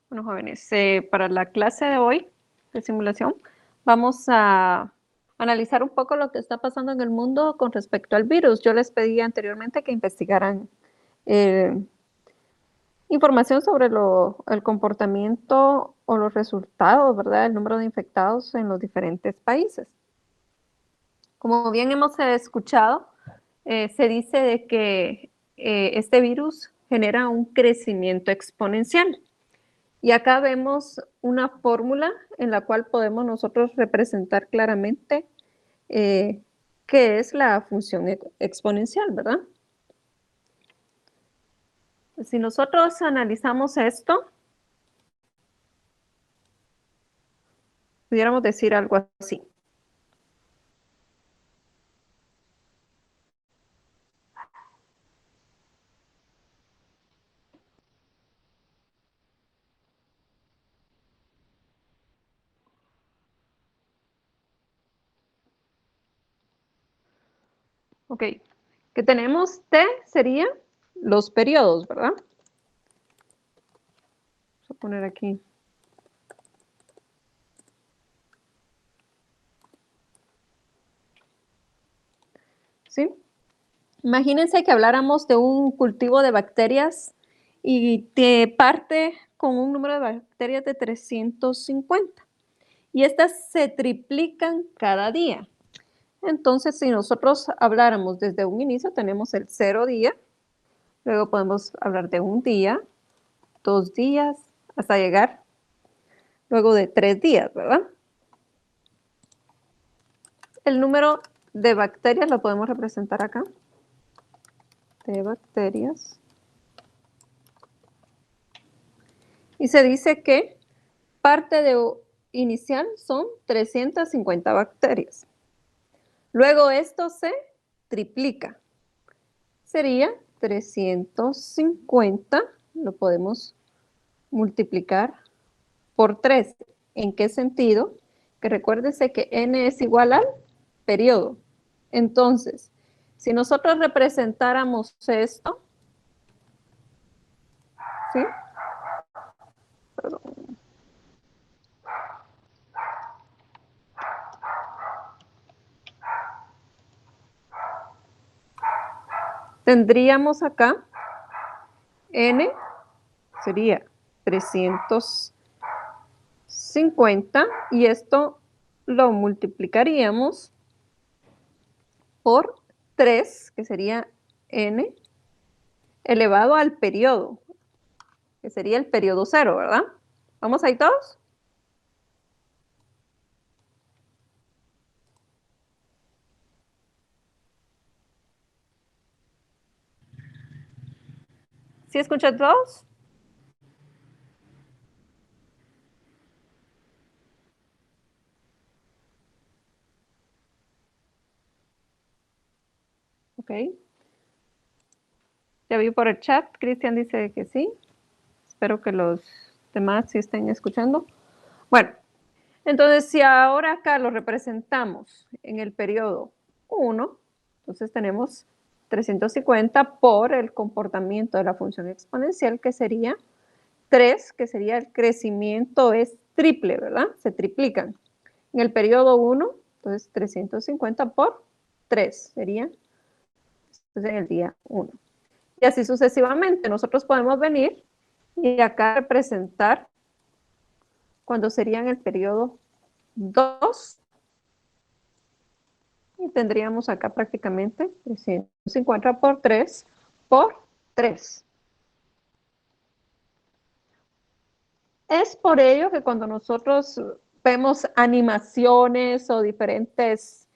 Bueno, jóvenes, para la clase de hoy de simulación vamos a analizar un poco lo que está pasando en el mundo con respecto al virus. Yo les pedí anteriormente que investigaran información sobre el comportamiento o los resultados, ¿verdad? El número de infectados en los diferentes países. Como bien hemos escuchado, se dice de que este virus genera un crecimiento exponencial. Y acá vemos una fórmula en la cual podemos nosotros representar claramente qué es la función exponencial, ¿verdad? Si nosotros analizamos esto, pudiéramos decir algo así. Ok, que tenemos T sería los periodos, ¿verdad? Vamos a poner aquí. ¿Sí? Imagínense que habláramos de un cultivo de bacterias y te parte con un número de bacterias de 350 y estas se triplican cada día. Entonces, si nosotros habláramos desde un inicio, tenemos el 0 día, luego podemos hablar de 1 día, 2 días, hasta llegar luego de 3 días, ¿verdad? El número de bacterias lo podemos representar acá, de bacterias. Y se dice que parte de inicial son 350 bacterias. Luego esto se triplica. Sería 350, lo podemos multiplicar por 3. ¿En qué sentido? Que recuérdese que n es igual al periodo. Entonces, si nosotros representáramos esto, ¿sí? Perdón. Tendríamos acá n sería 350 y esto lo multiplicaríamos por 3, que sería n elevado al periodo, que sería el periodo 0, ¿verdad? ¿Vamos ahí todos? ¿Sí escuchan todos? Ok. Ya vi por el chat, Cristian dice que sí. Espero que los demás sí estén escuchando. Bueno, entonces si ahora acá lo representamos en el periodo 1, entonces tenemos 350 por el comportamiento de la función exponencial, que sería 3, que sería el crecimiento es triple, ¿verdad? Se triplican. En el periodo 1, entonces 350 por 3 sería entonces, en el día 1. Y así sucesivamente. Nosotros podemos venir y acá representar cuando sería en el periodo 2 y tendríamos acá prácticamente 350 por 3 por 3. Es por ello que cuando nosotros vemos animaciones o diferentes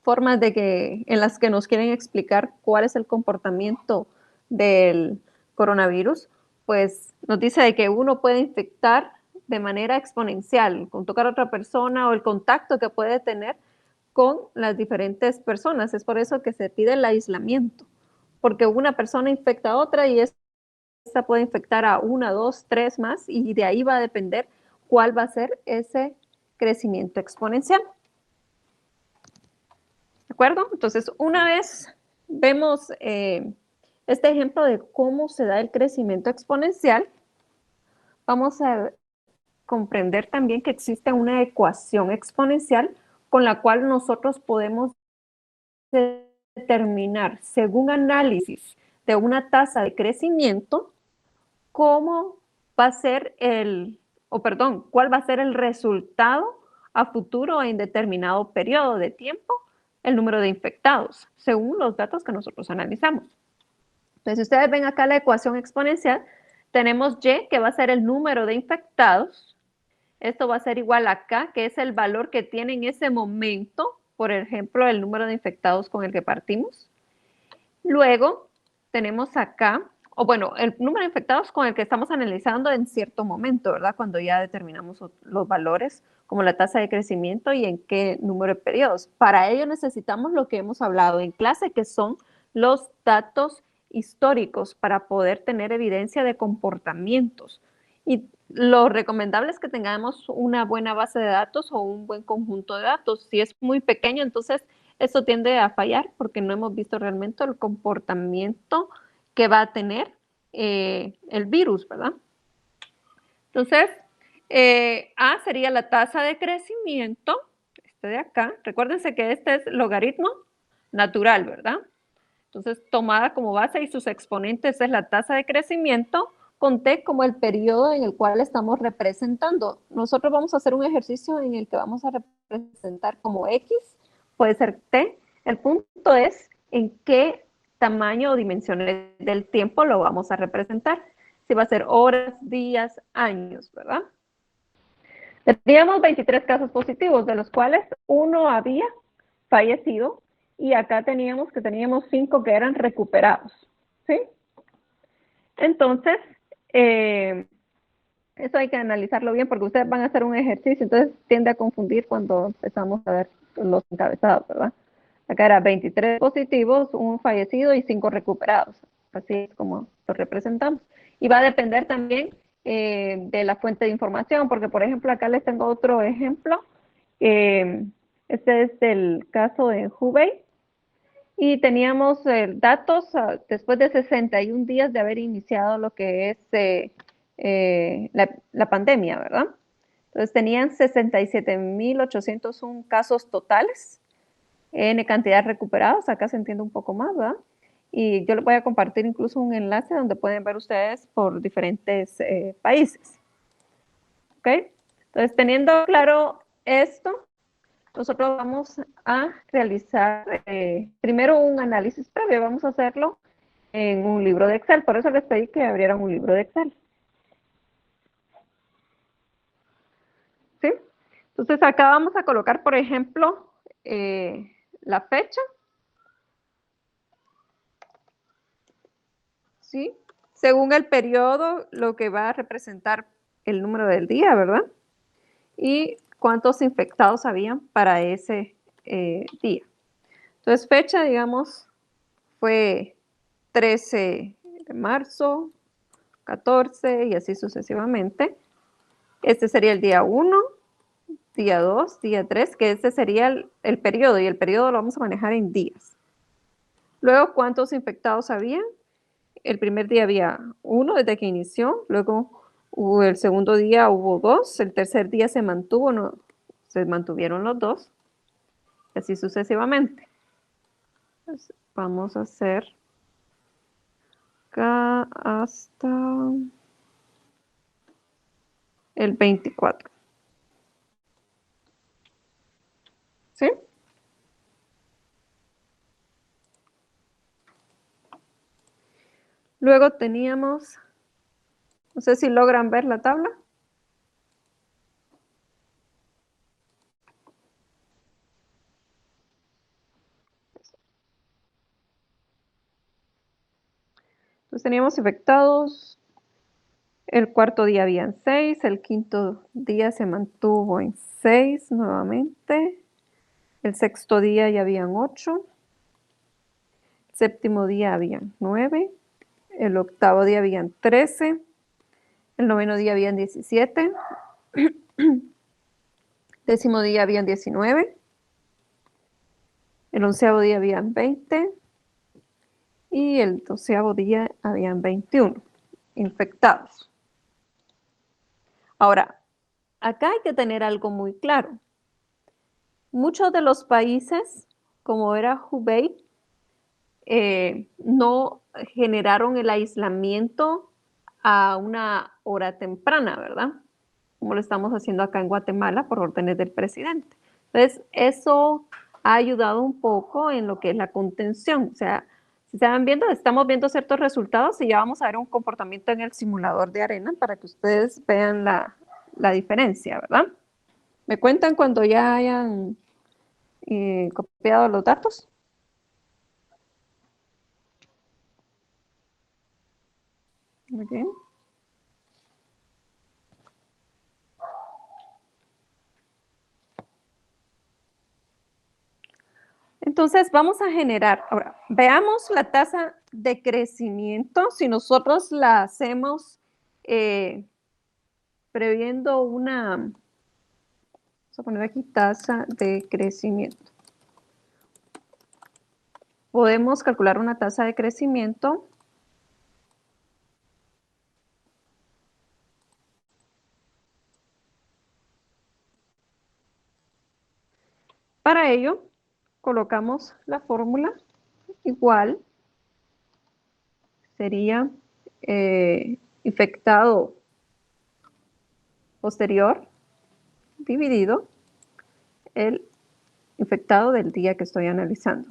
formas en las que nos quieren explicar cuál es el comportamiento del coronavirus, pues nos dice de que uno puede infectar de manera exponencial con tocar a otra persona o el contacto que puede tener con las diferentes personas. Es por eso que se pide el aislamiento, porque una persona infecta a otra y esta puede infectar a 1, 2, 3 más y de ahí va a depender cuál va a ser ese crecimiento exponencial. ¿De acuerdo? Entonces, una vez vemos este ejemplo de cómo se da el crecimiento exponencial, vamos a comprender también que existe una ecuación exponencial con la cual nosotros podemos determinar, según análisis de una tasa de crecimiento, cómo va a ser cuál va a ser el resultado a futuro en determinado periodo de tiempo, el número de infectados, según los datos que nosotros analizamos. Entonces, si ustedes ven acá la ecuación exponencial, tenemos Y, que va a ser el número de infectados. Esto va a ser igual a K, que es el valor que tiene en ese momento, por ejemplo, el número de infectados con el que partimos. Luego, tenemos acá, o bueno, el número de infectados con el que estamos analizando en cierto momento, ¿verdad? Cuando ya determinamos los valores, como la tasa de crecimiento y en qué número de periodos. Para ello necesitamos lo que hemos hablado en clase, que son los datos históricos para poder tener evidencia de comportamientos. Y lo recomendable es que tengamos una buena base de datos o un buen conjunto de datos. Si es muy pequeño, entonces eso tiende a fallar porque no hemos visto realmente el comportamiento que va a tener el virus, ¿verdad? Entonces, A sería la tasa de crecimiento, este de acá. Recuérdense que este es logaritmo natural, ¿verdad? Entonces, tomada como base y sus exponentes es la tasa de crecimiento con T como el periodo en el cual estamos representando. Nosotros vamos a hacer un ejercicio en el que vamos a representar como X, puede ser T. El punto es en qué tamaño o dimensiones del tiempo lo vamos a representar. Si va a ser horas, días, años, ¿verdad? Teníamos 23 casos positivos, de los cuales uno había fallecido y acá teníamos 5 que eran recuperados, ¿sí? Entonces, eso hay que analizarlo bien porque ustedes van a hacer un ejercicio, entonces tiende a confundir cuando empezamos a ver los encabezados, ¿verdad? Acá era 23 positivos, un fallecido y 5 recuperados. Así es como lo representamos. Y va a depender también de la fuente de información, porque por ejemplo acá les tengo otro ejemplo. Este es el caso de Hubei. Y teníamos datos después de 61 días de haber iniciado lo que es la pandemia, ¿verdad? Entonces tenían 67.801 casos totales, N cantidad recuperados, acá se entiende un poco más, ¿verdad? Y yo les voy a compartir incluso un enlace donde pueden ver ustedes por diferentes países. ¿Ok? Entonces, teniendo claro esto, nosotros vamos a realizar primero un análisis previo, vamos a hacerlo en un libro de Excel, por eso les pedí que abrieran un libro de Excel. ¿Sí? Entonces acá vamos a colocar, por ejemplo, la fecha, ¿sí? Según el periodo, lo que va a representar el número del día, ¿verdad? Y cuántos infectados habían para ese día. Entonces, fecha, digamos, fue 13 de marzo, 14 y así sucesivamente. Este sería el día 1, día 2, día 3, que este sería el periodo, y el periodo lo vamos a manejar en días. Luego, ¿cuántos infectados había? El primer día había 1 desde que inició, luego el segundo día hubo 2, el tercer día se mantuvo, no, se mantuvieron los 2, y así sucesivamente. Entonces, vamos a hacer acá hasta el 24. ¿Sí? Luego teníamos, no sé si logran ver la tabla. Entonces teníamos infectados, el cuarto día habían 6, el quinto día se mantuvo en 6 nuevamente, el sexto día ya habían 8, el séptimo día habían 9, el octavo día habían 13, el noveno día habían 17, décimo día habían 19, el onceavo día habían 20, y el 12º día habían 21 infectados. Ahora, acá hay que tener algo muy claro. Muchos de los países, como era Hubei, no generaron el aislamiento a una hora temprana, ¿verdad? Como lo estamos haciendo acá en Guatemala por órdenes del presidente. Entonces, eso ha ayudado un poco en lo que es la contención. O sea, si están viendo, estamos viendo ciertos resultados y ya vamos a ver un comportamiento en el simulador de arena para que ustedes vean la diferencia, ¿verdad? ¿Me cuentan cuando ya hayan copiado los datos? Muy bien. Entonces vamos a generar, ahora, veamos la tasa de crecimiento, si nosotros la hacemos previendo vamos a poner aquí tasa de crecimiento. Podemos calcular una tasa de crecimiento para ello, colocamos la fórmula igual, sería infectado posterior dividido el infectado del día que estoy analizando.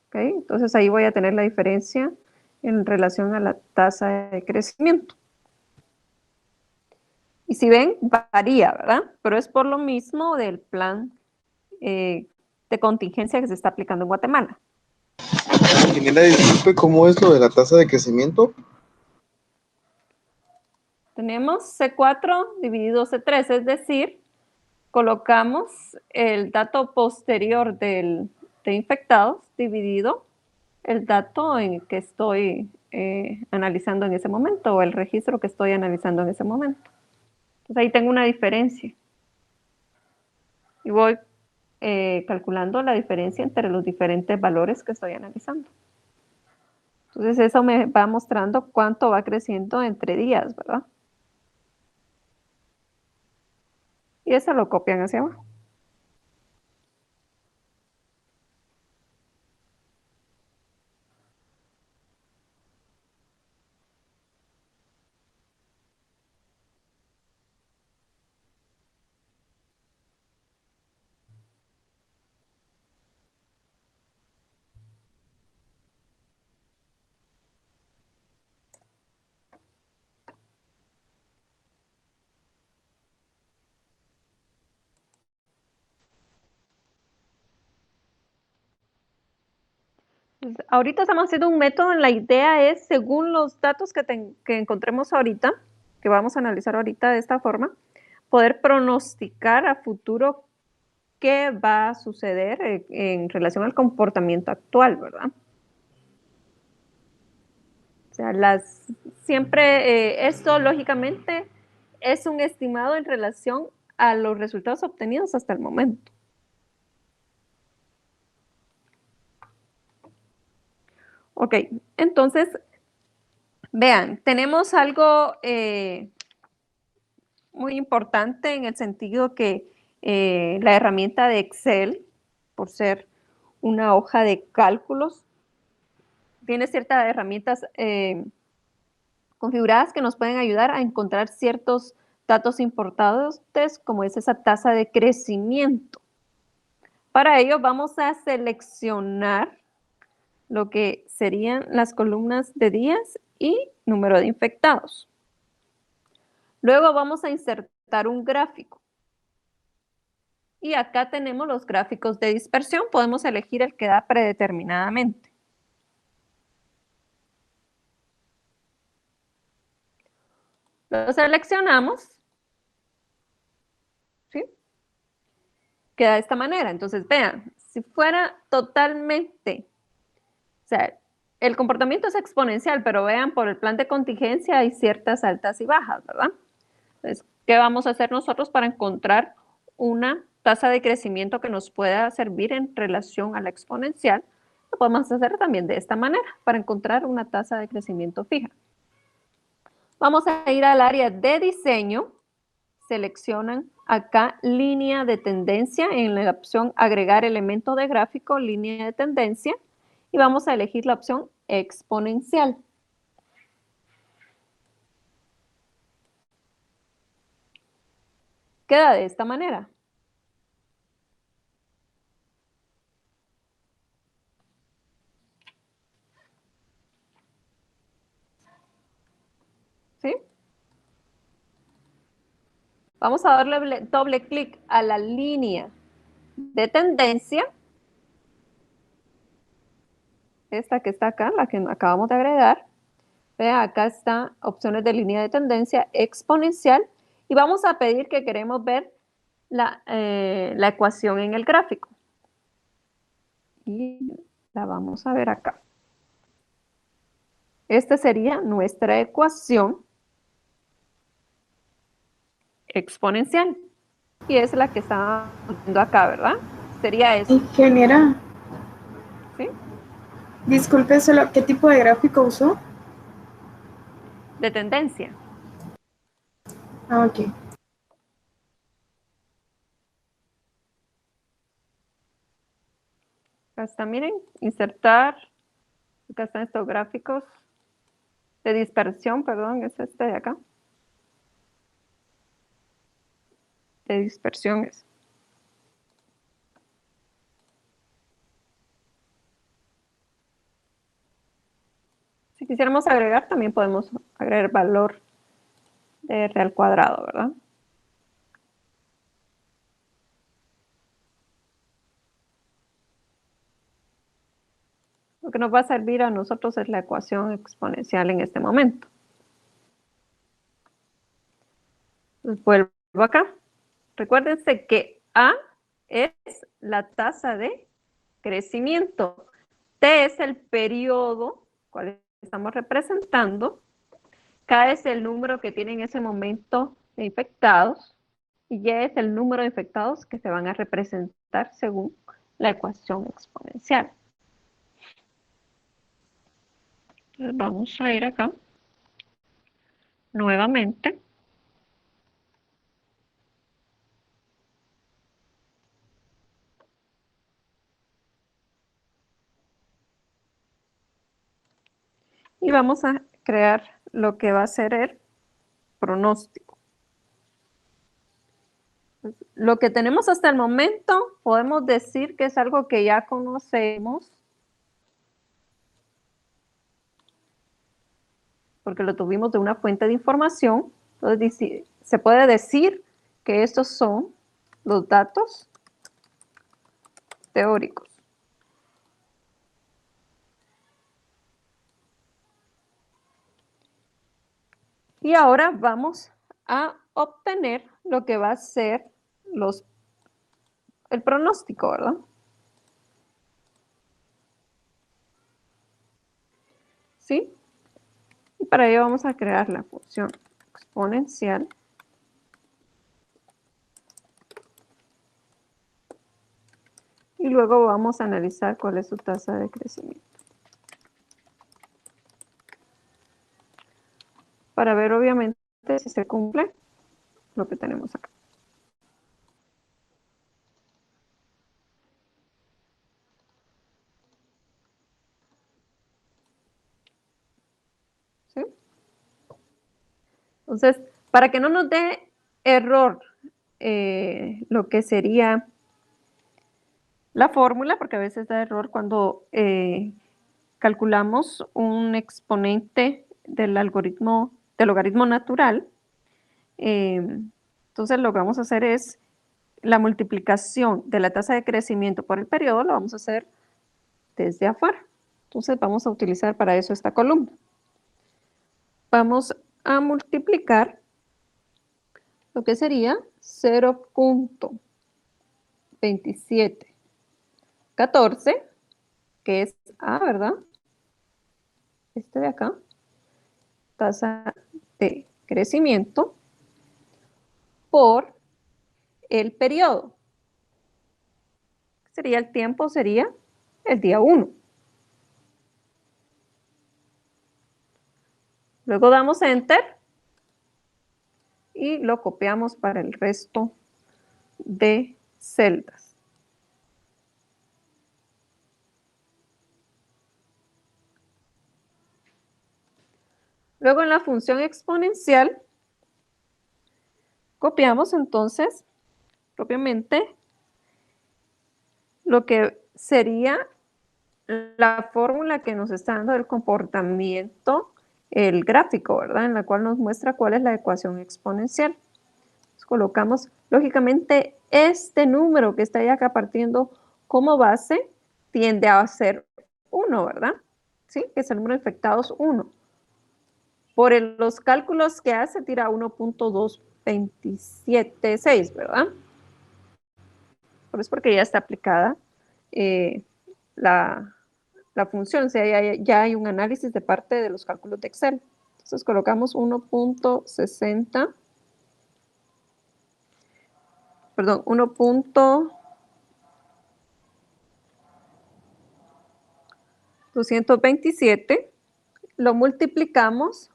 ¿Okay? Entonces ahí voy a tener la diferencia en relación a la tasa de crecimiento. Y si ven, varía, ¿verdad? Pero es por lo mismo del plan de contingencia que se está aplicando en Guatemala. Ingeniera, disculpe, ¿cómo es lo de la tasa de crecimiento? Tenemos C4 dividido C3, es decir, colocamos el dato posterior de infectados dividido el dato en que estoy analizando en ese momento o el registro que estoy analizando en ese momento. Entonces ahí tengo una diferencia. Y voy calculando la diferencia entre los diferentes valores que estoy analizando. Entonces eso me va mostrando cuánto va creciendo entre días, ¿verdad? Y eso lo copian hacia abajo. Entonces, ahorita estamos haciendo un método, la idea es, según los datos que encontremos ahorita, que vamos a analizar ahorita de esta forma, poder pronosticar a futuro qué va a suceder en relación al comportamiento actual, ¿verdad? O sea, siempre esto lógicamente es un estimado en relación a los resultados obtenidos hasta el momento. Ok, entonces, vean, tenemos algo muy importante en el sentido que la herramienta de Excel, por ser una hoja de cálculos, tiene ciertas herramientas configuradas que nos pueden ayudar a encontrar ciertos datos importantes, como es esa tasa de crecimiento. Para ello vamos a seleccionar lo que serían las columnas de días y número de infectados. Luego vamos a insertar un gráfico. Y acá tenemos los gráficos de dispersión. Podemos elegir el que da predeterminadamente. Lo seleccionamos. ¿Sí? Queda de esta manera. Entonces, vean, si fuera totalmente, o sea, el comportamiento es exponencial, pero vean, por el plan de contingencia hay ciertas altas y bajas, ¿verdad? Entonces, ¿qué vamos a hacer nosotros para encontrar una tasa de crecimiento que nos pueda servir en relación a la exponencial? Lo podemos hacer también de esta manera para encontrar una tasa de crecimiento fija. Vamos a ir al área de diseño. Seleccionan acá línea de tendencia en la opción agregar elemento de gráfico, línea de tendencia, y vamos a elegir la opción exponencial. Queda de esta manera. ¿Sí? Vamos a darle doble clic a la línea de tendencia. Esta que está acá, la que acabamos de agregar. Vea, acá está opciones de línea de tendencia exponencial. Y vamos a pedir que queremos ver la ecuación en el gráfico. Y la vamos a ver acá. Esta sería nuestra ecuación exponencial. Y es la que está viendo acá, ¿verdad? Sería eso. Ingeniera, ¿Sí? disculpe, solo, ¿qué tipo de gráfico usó? De tendencia. Ah, ok. Acá está, miren, insertar. Acá están estos gráficos de dispersión, perdón, es este de acá. De dispersiones. Si quisiéramos agregar, también podemos agregar valor de R al cuadrado, ¿verdad? Lo que nos va a servir a nosotros es la ecuación exponencial en este momento. Entonces, vuelvo acá. Recuérdense que A es la tasa de crecimiento. T es el periodo cual estamos representando. K es el número que tiene en ese momento de infectados. Y Y es el número de infectados que se van a representar según la ecuación exponencial. Entonces vamos a ir acá nuevamente. Y vamos a crear lo que va a ser el pronóstico. Lo que tenemos hasta el momento, podemos decir que es algo que ya conocemos, porque lo tuvimos de una fuente de información. Entonces, se puede decir que estos son los datos teóricos. Y ahora vamos a obtener lo que va a ser el pronóstico, ¿verdad? ¿Sí? Y para ello vamos a crear la función exponencial. Y luego vamos a analizar cuál es su tasa de crecimiento. Para ver, obviamente, si se cumple lo que tenemos acá. ¿Sí? Entonces, para que no nos dé error lo que sería la fórmula, porque a veces da error cuando calculamos un exponente del logaritmo natural. Entonces, lo que vamos a hacer es la multiplicación de la tasa de crecimiento por el periodo, lo vamos a hacer desde afuera. Entonces, vamos a utilizar para eso esta columna. Vamos a multiplicar lo que sería 0.2714, que es A, ¿verdad? Este de acá, tasa de crecimiento por el periodo. Sería el tiempo, sería el día 1. Luego damos Enter y lo copiamos para el resto de celdas. Luego en la función exponencial, copiamos entonces propiamente lo que sería la fórmula que nos está dando el comportamiento, el gráfico, ¿verdad? En la cual nos muestra cuál es la ecuación exponencial. Entonces, colocamos, lógicamente, este número que está ahí acá partiendo como base tiende a ser 1, ¿verdad? ¿Sí? Que es el número de infectados 1. Por los cálculos que hace, tira 1.227.6, ¿verdad? Pero es porque ya está aplicada la función, o sea, ya hay un análisis de parte de los cálculos de Excel. Entonces colocamos 1.60, perdón, 1.227, lo multiplicamos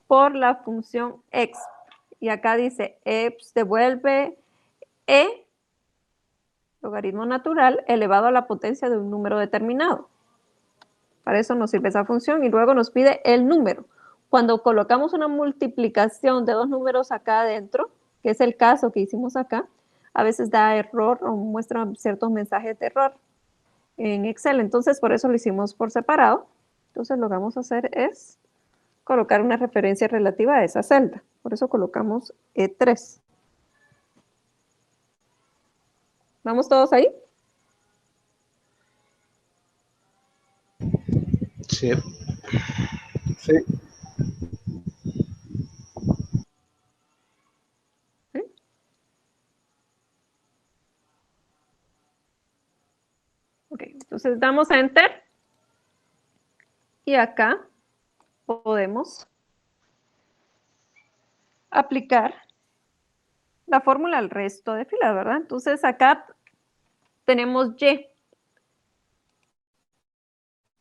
por la función exp. Y acá dice exp devuelve e, logaritmo natural, elevado a la potencia de un número determinado. Para eso nos sirve esa función y luego nos pide el número. Cuando colocamos una multiplicación de dos números acá adentro, que es el caso que hicimos acá, a veces da error o muestra ciertos mensajes de error en Excel. Entonces, por eso lo hicimos por separado. Entonces, lo que vamos a hacer es colocar una referencia relativa a esa celda. Por eso colocamos E3. ¿Vamos todos ahí? Sí. Sí. ¿Sí? Ok, entonces damos a Enter. Y acá podemos aplicar la fórmula al resto de filas, ¿verdad? Entonces acá tenemos Y.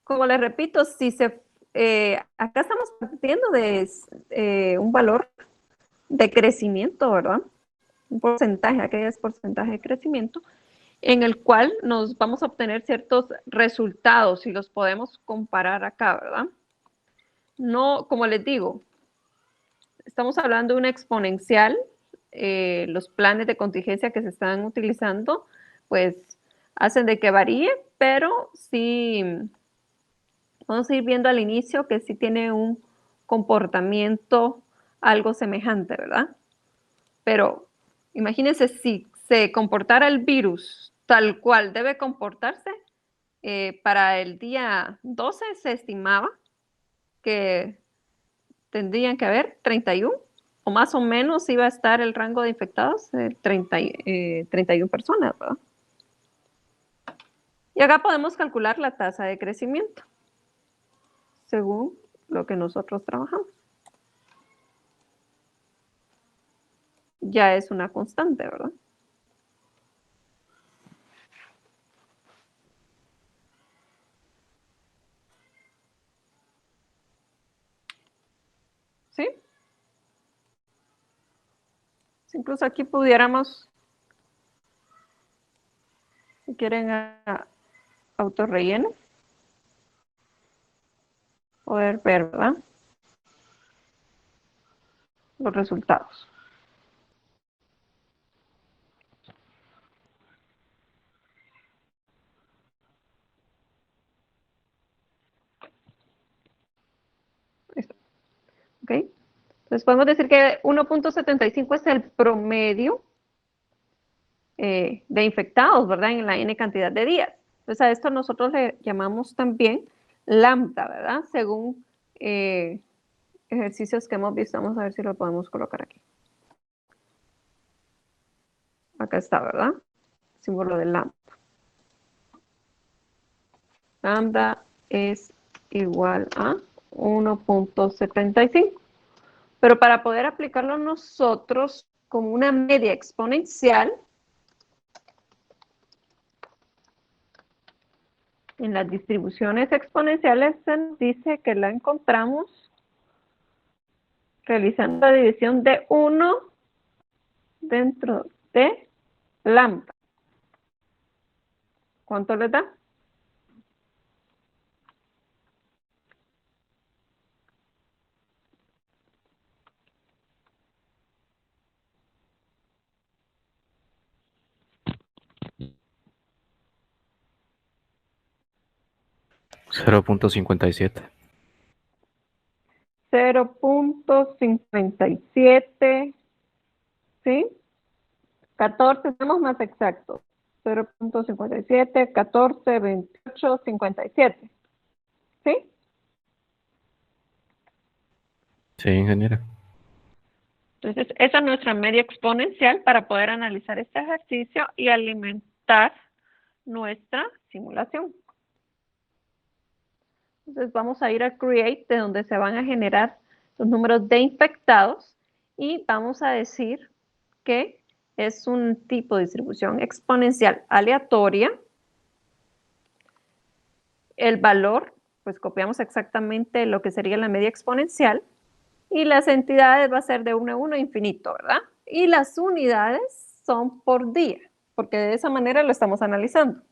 Como les repito, si acá estamos partiendo de un valor de crecimiento, ¿verdad? Un porcentaje, aquí es porcentaje de crecimiento, en el cual nos vamos a obtener ciertos resultados y los podemos comparar acá, ¿verdad? No, como les digo, estamos hablando de una exponencial, los planes de contingencia que se están utilizando, pues hacen de que varíe, pero sí, vamos a ir viendo al inicio que sí tiene un comportamiento algo semejante, ¿verdad? Pero imagínense si se comportara el virus tal cual debe comportarse, para el día 12 se estimaba que tendrían que haber 31, o más o menos iba a estar el rango de infectados, 31 personas, ¿verdad? Y acá podemos calcular la tasa de crecimiento, según lo que nosotros trabajamos. Ya es una constante, ¿verdad? ¿Sí? Incluso aquí pudiéramos, si quieren, autorrelleno, poder ver, ¿verdad? Los resultados. Listo. ¿Ok? Entonces podemos decir que 1.75 es el promedio de infectados, ¿verdad? En la N cantidad de días. Entonces a esto nosotros le llamamos también lambda, ¿verdad? Según ejercicios que hemos visto. Vamos a ver si lo podemos colocar aquí. Acá está, ¿verdad? Símbolo de lambda. Lambda es igual a 1.75. Pero para poder aplicarlo nosotros como una media exponencial, en las distribuciones exponenciales se nos dice que la encontramos realizando la división de 1 dentro de lambda. ¿Cuánto le da? $0.57. 0.57, ¿sí? 14, seamos más exactos. 0.57, 14, 28, 57. ¿Sí? Sí, ingeniera. Entonces, esa es nuestra media exponencial para poder analizar este ejercicio y alimentar nuestra simulación. Entonces, vamos a ir a Create, de donde se van a generar los números de infectados, y vamos a decir que es un tipo de distribución exponencial aleatoria. El valor, pues copiamos exactamente lo que sería la media exponencial, y las entidades va a ser de 1 a 1 infinito, ¿verdad? Y las unidades son por día, porque de esa manera lo estamos analizando.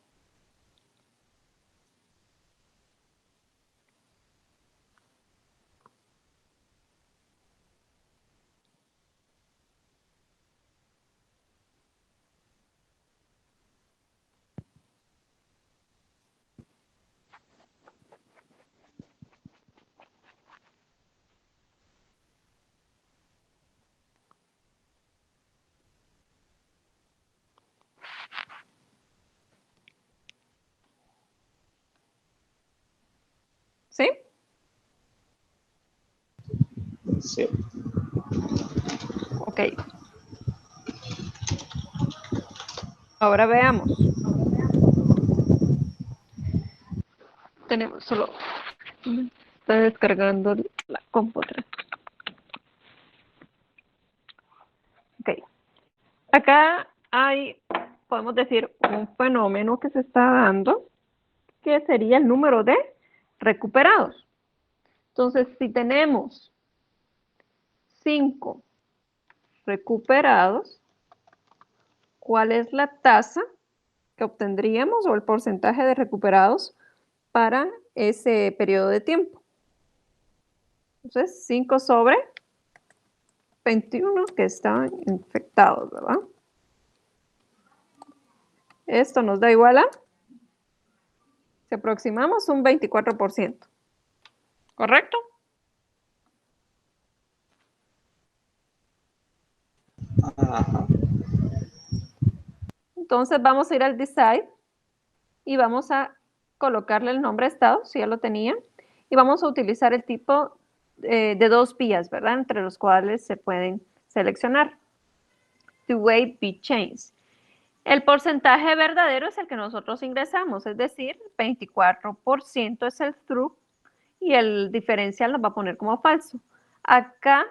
¿Sí? Sí. Ok. Ahora veamos. Tenemos solo... Está descargando la computadora. Ok. Acá hay, podemos decir, un fenómeno que se está dando, que sería el número de recuperados. Entonces, si tenemos 5 recuperados, ¿cuál es la tasa que obtendríamos o el porcentaje de recuperados para ese periodo de tiempo? Entonces, 5 sobre 21 que están infectados, ¿verdad? Esto nos da igual a, si aproximamos, un 24%. ¿Correcto? Ajá. Entonces vamos a ir al decide y vamos a colocarle el nombre estado, si ya lo tenía, y vamos a utilizar el tipo de 2 vías, ¿verdad? Entre los cuales se pueden seleccionar. To weight be changed. El porcentaje verdadero es el que nosotros ingresamos, es decir, 24% es el true y el diferencial nos va a poner como falso. Acá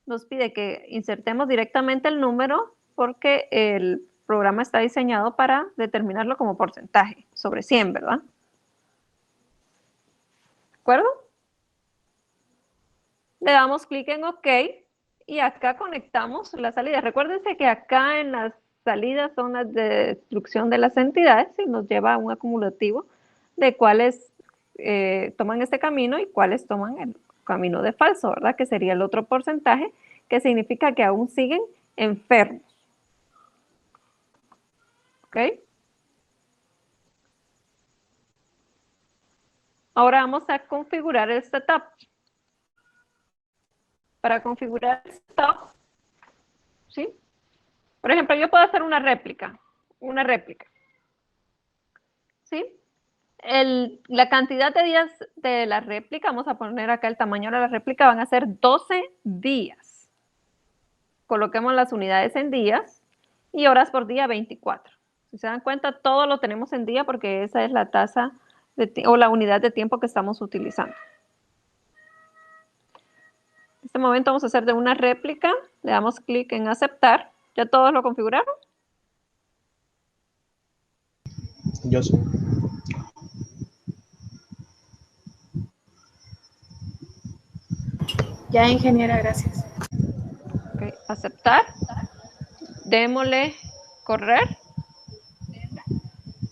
nos pide que insertemos directamente el número porque el programa está diseñado para determinarlo como porcentaje sobre 100, ¿verdad? ¿De acuerdo? Le damos clic en OK y acá conectamos las salidas. Recuérdense que acá en las salidas son las de destrucción de las entidades y nos lleva a un acumulativo de cuáles toman este camino y cuáles toman el camino de falso, ¿verdad? Que sería el otro porcentaje, que significa que aún siguen enfermos. ¿Ok? Ahora vamos a configurar el setup. Para configurar el setup, ¿sí? Por ejemplo, yo puedo hacer una réplica, ¿sí? La cantidad de días de la réplica, vamos a poner acá el tamaño de la réplica, van a ser 12 días. Coloquemos las unidades en días y horas por día 24. Si se dan cuenta, todo lo tenemos en día porque esa es la tasa o la unidad de tiempo que estamos utilizando. En este momento vamos a hacer de una réplica, le damos clic en aceptar. ¿Ya todos lo configuraron? Yo sí. Ya, ingeniera, gracias. Ok, aceptar. Démosle correr.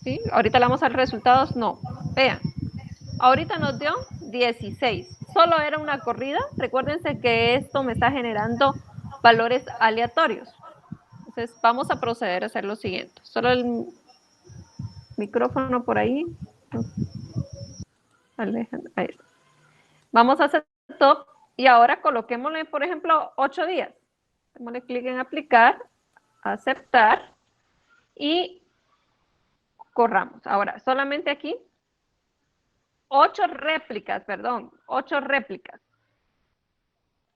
¿Sí? Ahorita le vamos a dar resultados. No. Vean. Ahorita nos dio 16. Solo era una corrida. Recuérdense que esto me está generando valores aleatorios. Entonces vamos a proceder a hacer lo siguiente. Solo el micrófono por ahí. Ahí está. Vamos a hacer top y ahora coloquémosle, por ejemplo, 8 días. Démosle clic en aplicar, aceptar y corramos. Ahora, solamente aquí 8 réplicas, perdón, 8 réplicas.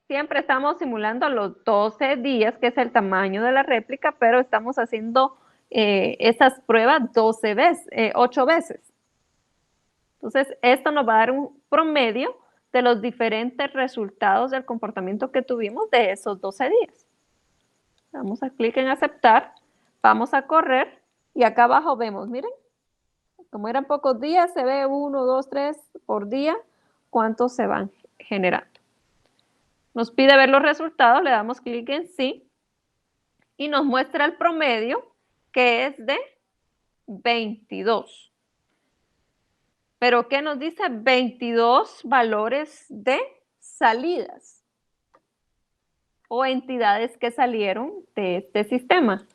Siempre estamos simulando los 12 días, que es el tamaño de la réplica, pero estamos haciendo esas pruebas 8 veces. Entonces, esto nos va a dar un promedio de los diferentes resultados del comportamiento que tuvimos de esos 12 días. Vamos a clic en aceptar, vamos a correr y acá abajo vemos, miren, como eran pocos días, se ve 1, 2, 3 por día, cuántos se van generando. Nos pide ver los resultados, le damos clic en sí y nos muestra el promedio que es de 22. Pero ¿qué nos dice? 22 valores de salidas o entidades que salieron de este sistema.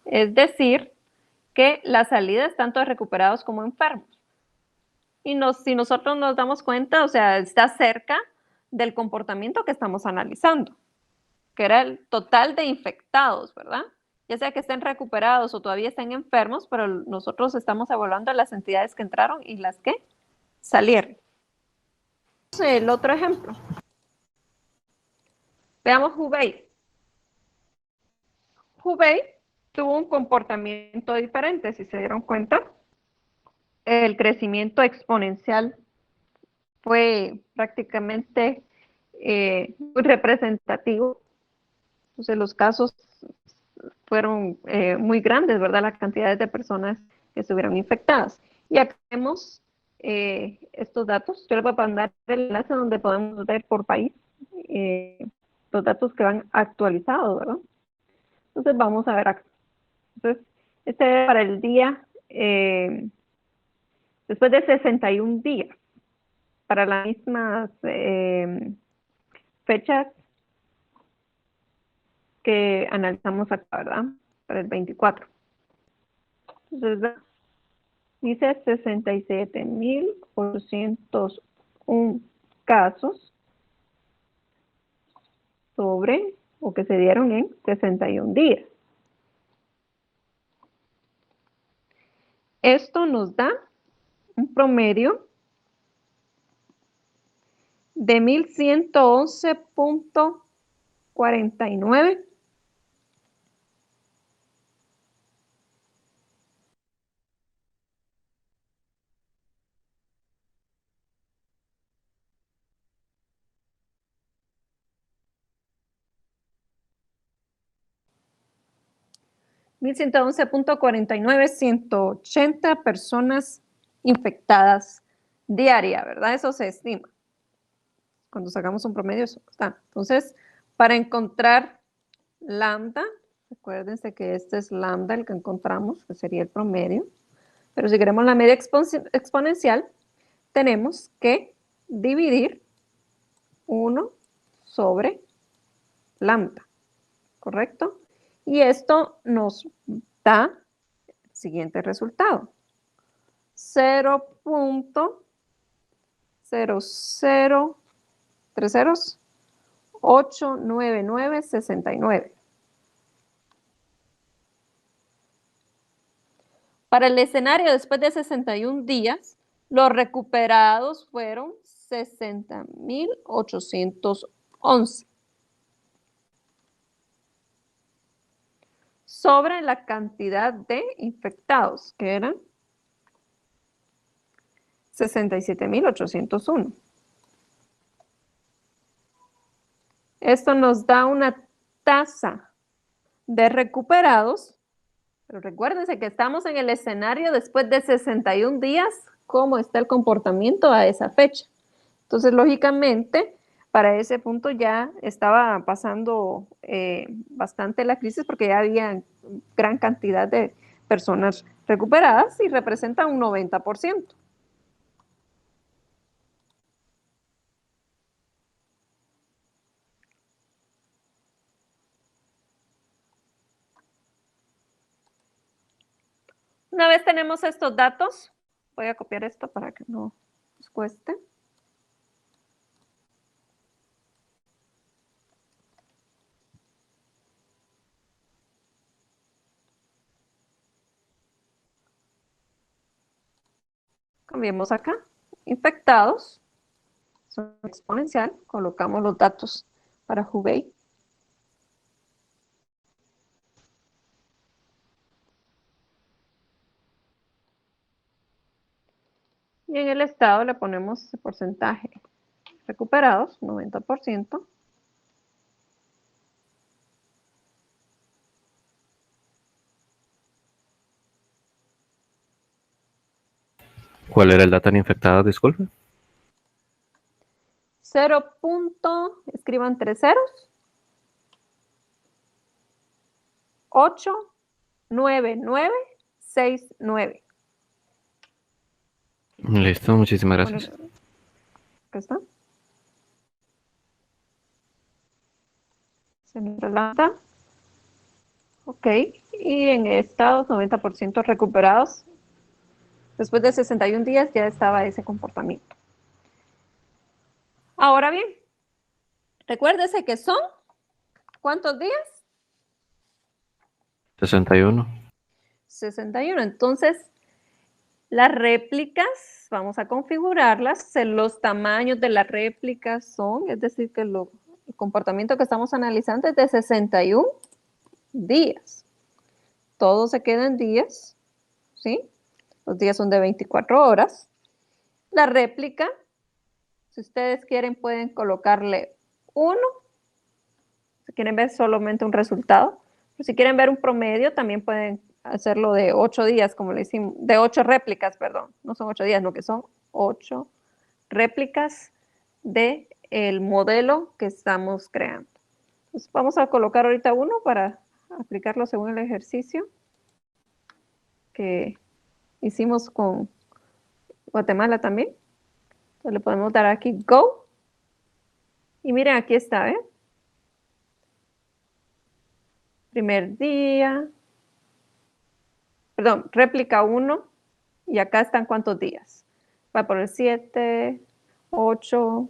Es decir, que las salidas tanto de recuperados como enfermos. Y si nosotros nos damos cuenta, o sea, está cerca del comportamiento que estamos analizando, que era el total de infectados, ¿verdad? Ya sea que estén recuperados o todavía estén enfermos, pero nosotros estamos evaluando las entidades que entraron y las que salieron. El otro ejemplo. Veamos Hubei. Hubei tuvo un comportamiento diferente, si se dieron cuenta. El crecimiento exponencial fue prácticamente muy representativo. Entonces los casos fueron muy grandes, ¿verdad? La cantidad de personas que estuvieron infectadas. Y acá vemos estos datos. Yo les voy a mandar el enlace donde podemos ver por país los datos que van actualizados, ¿verdad? Entonces vamos a ver acá. Entonces, este es para el día, después de 61 días, para las mismas fechas que analizamos acá, ¿verdad? Para el 24. Entonces, dice 67.801 casos sobre, o que se dieron en 61 días. Esto nos da un promedio de 1111.49 1111.49, 180 personas infectadas diaria, ¿verdad? Eso se estima. Cuando sacamos un promedio, eso está. Entonces, para encontrar lambda, acuérdense que este es lambda, el que encontramos, que sería el promedio. Pero si queremos la media exponencial, tenemos que dividir 1 sobre lambda, ¿correcto? Y esto nos da el siguiente resultado. 0.003089969. Para el escenario después de 61 días, los recuperados fueron 60.811. Sobre la cantidad de infectados, que eran 67.801. Esto nos da una tasa de recuperados, pero recuérdense que estamos en el escenario después de 61 días, cómo está el comportamiento a esa fecha. Entonces, lógicamente, para ese punto ya estaba pasando bastante la crisis porque ya había gran cantidad de personas recuperadas y representan un 90%. Una vez tenemos estos datos, voy a copiar esto para que no nos cueste. Cambiemos acá, infectados, son exponencial, colocamos los datos para Hubei. Y en el estado le ponemos ese porcentaje. Recuperados, 90%. ¿Cuál era el dato en infectados? Disculpe. 0. Escriban 3 ceros. 89969. Listo, muchísimas gracias. Bueno, acá está. Se nos relata. Ok. Y en estados 90% recuperados. Después de 61 días ya estaba ese comportamiento. Ahora bien, recuérdese que son, ¿cuántos días? 61. 61. Entonces, las réplicas, vamos a configurarlas. Los tamaños de las réplicas son, es decir, que el comportamiento que estamos analizando es de 61 días. Todo se queda en días, ¿sí? Los días son de 24 horas. La réplica, si ustedes quieren, pueden colocarle 1. Si quieren ver solamente un resultado. Pero si quieren ver un promedio, también pueden hacerlo de 8 días, como le hicimos, de 8 réplicas, perdón. No son 8 días, no, que son 8 réplicas del modelo que estamos creando. Entonces, vamos a colocar ahorita 1 para aplicarlo según el ejercicio que hicimos con Guatemala también. Entonces, le podemos dar aquí Go. Y miren, aquí está, ¿eh? Primer día, perdón, réplica 1, y acá están cuántos días. Va a poner 7, 8,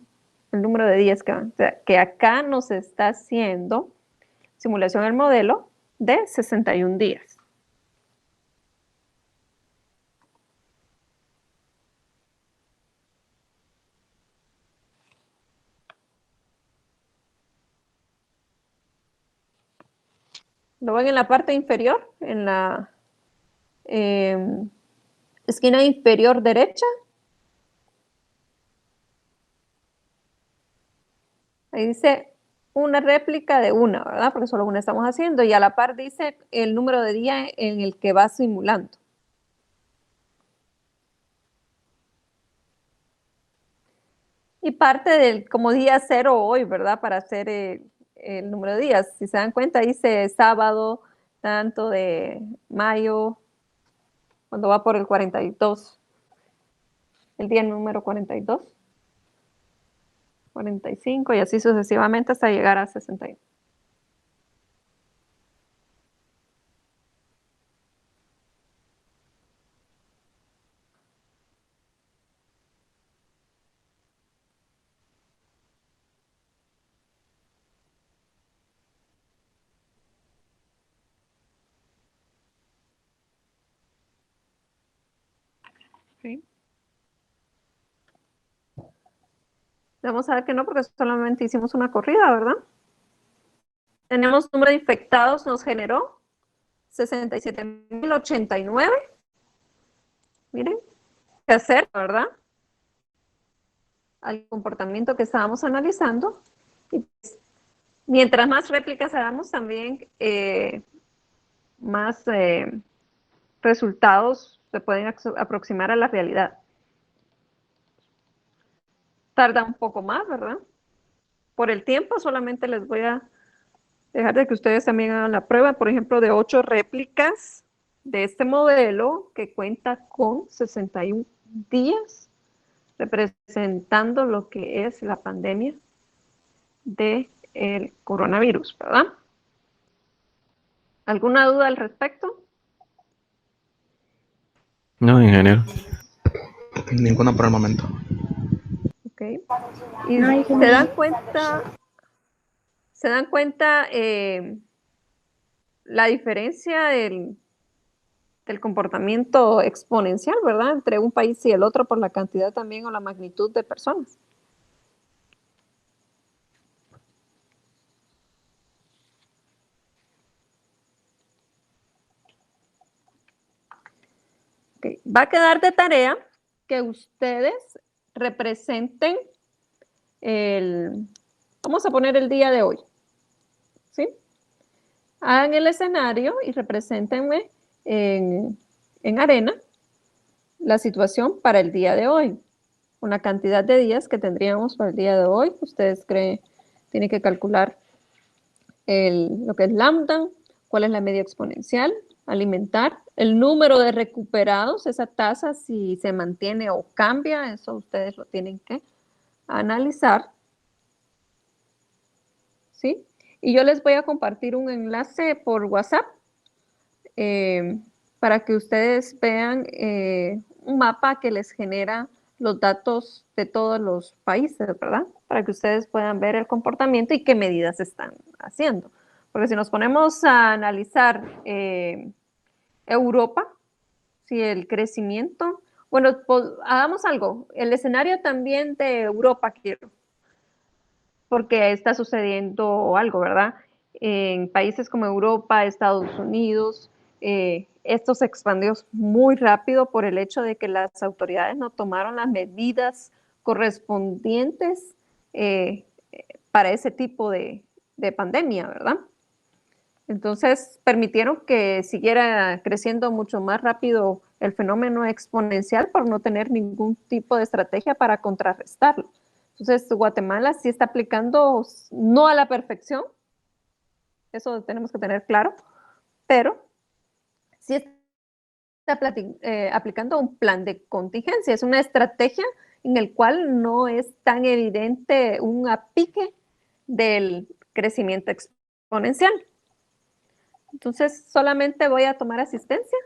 el número de días que van. O sea, que acá nos está haciendo simulación del modelo de 61 días. Lo ven en la parte inferior, en la esquina inferior derecha. Ahí dice una réplica de una, ¿verdad? Porque solo una estamos haciendo. Y a la par dice el número de día en el que va simulando. Y parte del como día 0 hoy, ¿verdad? Para hacer el número de días. Si se dan cuenta, dice sábado, tanto de mayo, cuando va por el 42. El día número 42. 45 y así sucesivamente hasta llegar a 61. Okay. Vamos a ver que no, porque solamente hicimos una corrida, ¿verdad? Tenemos número de infectados, nos generó 67.089. Miren, qué hacer, ¿verdad? Al comportamiento que estábamos analizando. Y pues, mientras más réplicas hagamos, también más resultados se pueden aproximar a la realidad. Tarda un poco más, ¿verdad? por el tiempo solamente les voy a dejar de que ustedes también hagan la prueba, por ejemplo, de 8 réplicas de este modelo que cuenta con 61 días representando lo que es la pandemia del coronavirus, ¿verdad? ¿Alguna duda al respecto? No, ingeniero. Ninguna por el momento. Ok. Y No, se ingeniero. dan cuenta la diferencia del comportamiento exponencial, ¿verdad? Entre un país y el otro por la cantidad también o la magnitud de personas. Okay. Va a quedar de tarea que ustedes representen vamos a poner el día de hoy, ¿sí? Hagan el escenario y represéntenme en arena la situación para el día de hoy. Una cantidad de días que tendríamos para el día de hoy. Ustedes tienen que calcular lo que es lambda, cuál es la media exponencial, alimentar, el número de recuperados, esa tasa si se mantiene o cambia, eso ustedes lo tienen que analizar, ¿sí? Y yo les voy a compartir un enlace por WhatsApp para que ustedes vean un mapa que les genera los datos de todos los países, ¿verdad? Para que ustedes puedan ver el comportamiento y qué medidas están haciendo. Porque si nos ponemos a analizar Europa, si el crecimiento, bueno, pues, hagamos algo, el escenario también de Europa quiero, porque está sucediendo algo, ¿verdad? En países como Europa, Estados Unidos, esto se expandió muy rápido por el hecho de que las autoridades no tomaron las medidas correspondientes para ese tipo de pandemia, ¿verdad? Entonces permitieron que siguiera creciendo mucho más rápido el fenómeno exponencial por no tener ningún tipo de estrategia para contrarrestarlo. Entonces Guatemala sí está aplicando, no a la perfección, eso tenemos que tener claro, pero sí está aplicando un plan de contingencia, es una estrategia en el cual no es tan evidente un apique del crecimiento exponencial. Entonces, solamente voy a tomar asistencia